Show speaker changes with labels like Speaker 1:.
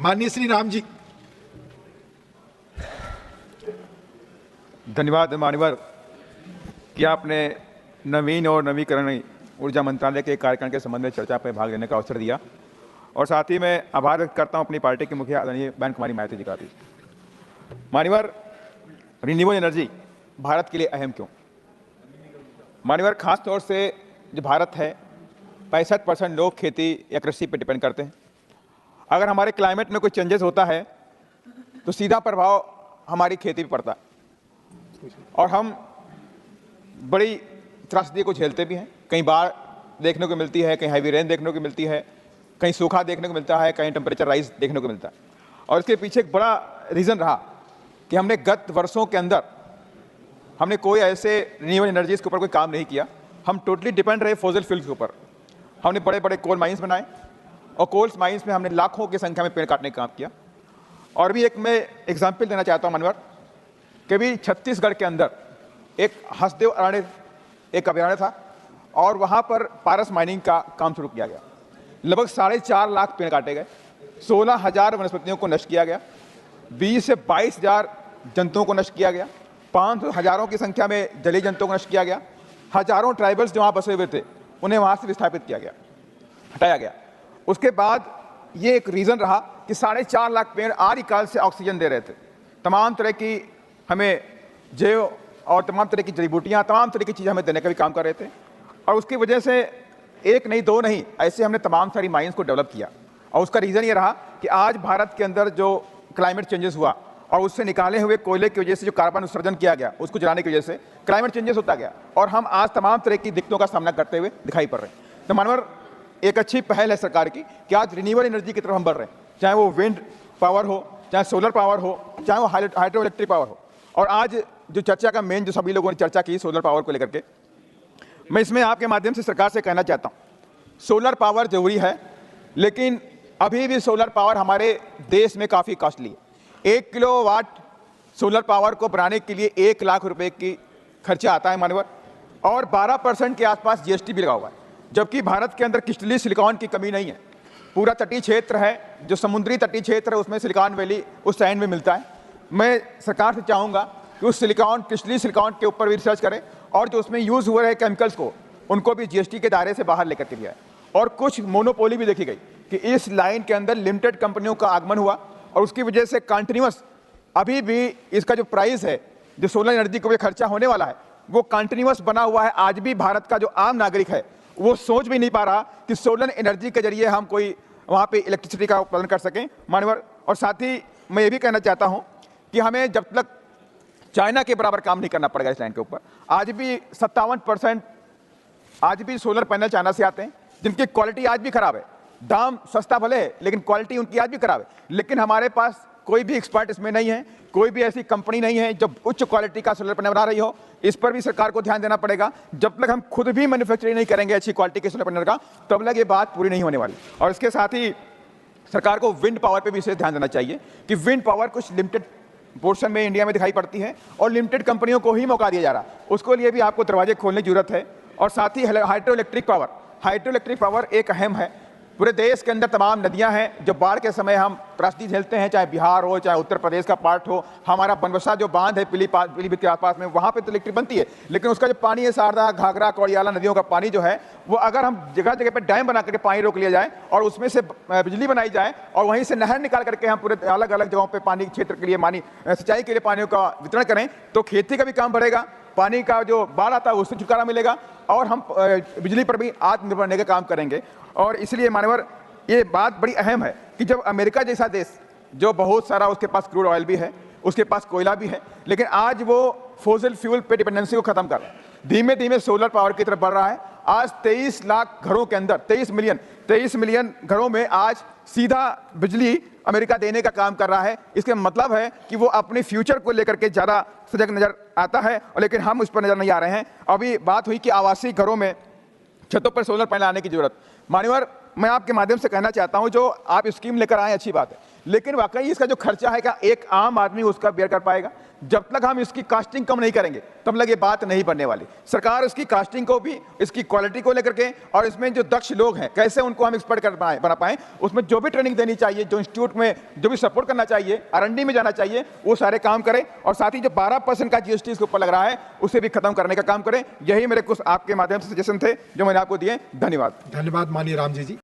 Speaker 1: माननीय श्री राम जी।
Speaker 2: धन्यवाद मान्यवर कि आपने नवीन और नवीकरणीय ऊर्जा मंत्रालय के कार्यक्रम के संबंध में चर्चा में भाग लेने का अवसर दिया और साथ ही मैं आभार व्यक्त करता हूं अपनी पार्टी के मुखिया आदरणीय बहन कुमारी मायावती जी का भी। मान्यवर, रिन्यूएबल एनर्जी भारत के लिए अहम क्यों? मान्यवर, खास तौर से जो भारत है 65% लोग खेती या कृषि पर डिपेंड करते हैं। अगर हमारे क्लाइमेट में कोई चेंजेस होता है तो सीधा प्रभाव हमारी खेती पर पड़ता है और हम बड़ी त्रासदी को झेलते भी हैं। कहीं बाढ़ देखने को मिलती है, कहीं हैवी रेन देखने को मिलती है, कहीं सूखा देखने को मिलता है, कहीं टेम्परेचर राइज देखने को मिलता है। और इसके पीछे एक बड़ा रीज़न रहा कि हमने गत वर्षों के अंदर हमने कोई ऐसे रिन्यूएबल एनर्जीज़ के ऊपर कोई काम नहीं किया। हम टोटली डिपेंड रहे फॉसिल फ्यूल्स के ऊपर। हमने बड़े बड़े कोल माइंस बनाए और कोल माइंस में हमने लाखों की संख्या में पेड़ काटने का काम किया। और भी एक मैं एग्जाम्पल देना चाहता हूँ मानवर, कभी छत्तीसगढ़ के अंदर एक हसदेव अरण्य एक अभयारण्य था और वहाँ पर पारस माइनिंग का काम शुरू किया गया। लगभग 4.5 लाख पेड़ काटे गए, 16,000 वनस्पतियों को नष्ट किया गया, 20 से 22,000 जंतुओं को नष्ट किया गया, 500 हजारों की संख्या में जलीय जंतुओं को नष्ट किया गया, हजारों ट्राइबल्स जो वहाँ बसे हुए थे उन्हें वहाँ से विस्थापित किया गया, हटाया गया। उसके बाद ये एक रीज़न रहा कि 4.5 लाख पेड़ आदिकाल से ऑक्सीजन दे रहे थे, तमाम तरह की हमें जैव और तमाम तरह की जड़ी बूटियाँ, तमाम तरह की चीज़ें हमें देने का भी काम कर रहे थे। और उसकी वजह से एक नहीं दो नहीं ऐसे हमने तमाम सारी माइंस को डेवलप किया। और उसका रीज़न ये रहा कि आज भारत के अंदर जो क्लाइमेट चेंजेस हुआ और उससे निकाले हुए कोयले की वजह से जो कार्बन उत्सर्जन किया गया उसको जलाने की वजह से क्लाइमेट चेंजेस होता गया और हम आज तमाम तरह की दिक्कतों का सामना करते हुए दिखाई पड़ रहे हैं। तो मानवर, एक अच्छी पहल है सरकार की कि आज रिन्यूएबल एनर्जी की तरफ हम बढ़ रहे हैं, चाहे वो विंड पावर हो, चाहे सोलर पावर हो, चाहे वो हाइड्रो इलेक्ट्रिक पावर हो। और आज जो चर्चा का मेन जो सभी लोगों ने चर्चा की सोलर पावर को लेकर के, मैं इसमें आपके माध्यम से सरकार से कहना चाहता हूँ सोलर पावर जरूरी है, लेकिन अभी भी सोलर पावर हमारे देश में काफ़ी कॉस्टली है। 1 किलोवाट सोलर पावर को बनाने के लिए 1 लाख रुपए की खर्चा आता है मानवर, और 12% के आसपास जीएसटी भी लगा हुआ है। जबकि भारत के अंदर क्रिस्टलीय सिलिकॉन की कमी नहीं है। पूरा तटीय क्षेत्र है, जो समुद्री तटीय क्षेत्र है उसमें सिलिकॉन वैली उस सैंड में मिलता है। मैं सरकार से चाहूँगा कि उस सिलिकॉन, क्रिस्टलीय सिलिकॉन के ऊपर भी रिसर्च करें और जो उसमें यूज़ हुए रहे केमिकल्स को उनको भी जीएसटी के दायरे से बाहर लेकर के दिया है। और कुछ मोनोपोली भी देखी गई कि इस लाइन के अंदर लिमिटेड कंपनियों का आगमन हुआ और उसकी वजह से कंटिन्यूअस अभी भी इसका जो प्राइस है, जो सोलर एनर्जी को खर्चा होने वाला है, वो कंटिन्यूअस बना हुआ है। आज भी भारत का जो आम नागरिक है वो सोच भी नहीं पा रहा कि सोलर एनर्जी के जरिए हम कोई वहाँ पे इलेक्ट्रिसिटी का उत्पादन कर सकें मानवर। और साथ ही मैं ये भी कहना चाहता हूँ कि हमें जब तक चाइना के बराबर काम नहीं करना पड़ेगा इस लाइन के ऊपर। आज भी 57% आज भी सोलर पैनल चाइना से आते हैं जिनकी क्वालिटी आज भी खराब है। दाम सस्ता भले है लेकिन क्वालिटी उनकी आज भी खराब है। लेकिन हमारे पास कोई भी एक्सपर्ट इसमें नहीं है, कोई भी ऐसी कंपनी नहीं है जो उच्च क्वालिटी का सोलर पैनल बना रही हो। इस पर भी सरकार को ध्यान देना पड़ेगा। जब तक हम खुद भी मैन्युफैक्चरिंग नहीं करेंगे अच्छी क्वालिटी के सोलर पैनल का, तब तक ये बात पूरी नहीं होने वाली। और इसके साथ ही सरकार को विंड पावर पे भी इसे ध्यान देना चाहिए कि विंड पावर कुछ लिमिटेड पोर्शन में इंडिया में दिखाई पड़ती है और लिमिटेड कंपनियों को ही मौका दिया जा रहा है। उसको लिए भी आपको दरवाजे खोलने की जरूरत है। और साथ ही हाइड्रो इलेक्ट्रिक पावर एक अहम है। पूरे देश के अंदर तमाम नदियां हैं जो बाढ़ के समय हम त्रासदी झेलते हैं, चाहे बिहार हो, चाहे उत्तर प्रदेश का पार्ट हो। हमारा बनबसा जो बांध है पीलीभीत के आसपास में, वहाँ पे तो इलेक्ट्रिक बनती है, लेकिन उसका जो पानी है शारदा, घाघरा, कौड़ियाला नदियों का पानी जो है वो अगर हम जगह जगह पर डैम बना करके पानी रोक लिया जाए और उसमें से बिजली बनाई जाए और वहीं से नहर निकाल करके हम पूरे अलग अलग जगहों पर पानी क्षेत्र के लिए सिंचाई के लिए पानी का वितरण करें, तो खेती का भी काम बढ़ेगा, पानी का जो बाढ़ आता है उससे छुटकारा मिलेगा और हम बिजली पर भी आत्मनिर्भर बनने का काम करेंगे। और इसलिए मानवर, ये बात बड़ी अहम है कि जब अमेरिका जैसा देश जो बहुत सारा उसके पास क्रूड ऑयल भी है, उसके पास कोयला भी है, लेकिन आज वो फॉसिल फ्यूल पे डिपेंडेंसी को खत्म कर रहा है, धीमे धीमे सोलर पावर की तरफ बढ़ रहा है। आज 23 लाख घरों के अंदर 23 मिलियन घरों में आज सीधा बिजली अमेरिका देने का काम कर रहा है। इसका मतलब है कि वो अपने फ्यूचर को लेकर के ज़्यादा सजग नजर आता है, और लेकिन हम उस पर नजर नहीं आ रहे हैं। अभी बात हुई कि आवासीय घरों में छतों पर सोलर पैनल आने की जरूरत। मान्यवर, मैं आपके माध्यम से कहना चाहता हूं, जो आप स्कीम लेकर आए अच्छी बात है, लेकिन वाकई इसका जो खर्चा है क्या एक आम आदमी उसका बेयर कर पाएगा? जब तक हम इसकी कास्टिंग कम नहीं करेंगे तब तक ये बात नहीं बनने वाली। सरकार इसकी कास्टिंग को भी, इसकी क्वालिटी को लेकर के, और इसमें जो दक्ष लोग हैं कैसे उनको हम एक्सपर्ट बना पाएं, उसमें जो भी ट्रेनिंग देनी चाहिए, जो इंस्टीट्यूट में जो भी सपोर्ट करना चाहिए, R&D में जाना चाहिए, वो सारे काम करें। और साथ ही जो 12% का GST इसके ऊपर लग रहा है उसे भी खत्म करने का काम करें। यही मेरे कुछ आपके माध्यम से सजेशन थे जो मैंने आपको दिए। धन्यवाद।
Speaker 1: धन्यवाद माननीय रामजी जी।